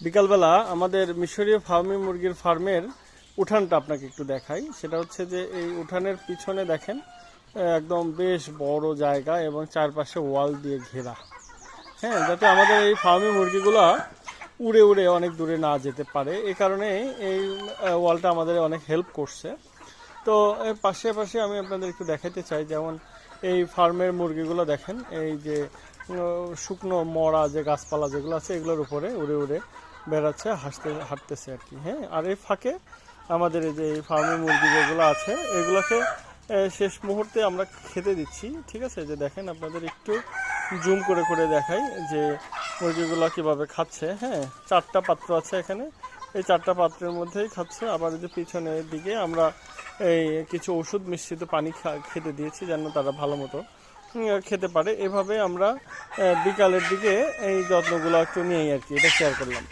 বিকালবেলা আমাদের মিশরীয় ফার্মি মুরগির ফার্মের উঠানটা আপনাকে একটু দেখাই। সেটা হচ্ছে যে এই উঠানের পিছনে দেখেন একদম বেশ বড় জায়গা এবং চারপাশে ওয়াল দিয়ে ঘেরা। হ্যাঁ, যাতে আমাদের এই ফার্মি মুরগিগুলো উড়ে উড়ে অনেক দূরে না যেতে পারে, এই কারণে এই ওয়ালটা আমাদের অনেক হেল্প করছে। তো এর পাশে পাশে আমি আপনাদের একটু দেখাইতে চাই, যেমন এই ফার্মের মুরগিগুলো দেখেন, এই যে শুকনো মরা যে গাছপালা যেগুলো আছে এগুলোর উপরে উড়ে উড়ে বেড়াচ্ছে, হাঁটতেছে আর কি। হ্যাঁ, আর এই ফাঁকে আমাদের এই যে এই ফার্মের মুরগি যেগুলো আছে এগুলোকে শেষ মুহূর্তে আমরা খেতে দিচ্ছি। ঠিক আছে, যে দেখেন আপনাদের একটু জুম করে করে দেখাই যে মুরগিগুলো কিভাবে খাচ্ছে। হ্যাঁ, 4টা পাত্র আছে এখানে, এই 4টা পাত্রের মধ্যেই খাচ্ছে। আবার যে পিছনের দিকে আমরা এই কিছু ওষুধ মিশ্রিত পানি খেতে দিয়েছি যেন তারা ভালো মতো খেতে পারে। এভাবে আমরা বিকালের দিকে এই যত্নগুলো একটু নিয়েই আর কি, এটা শেয়ার করলাম।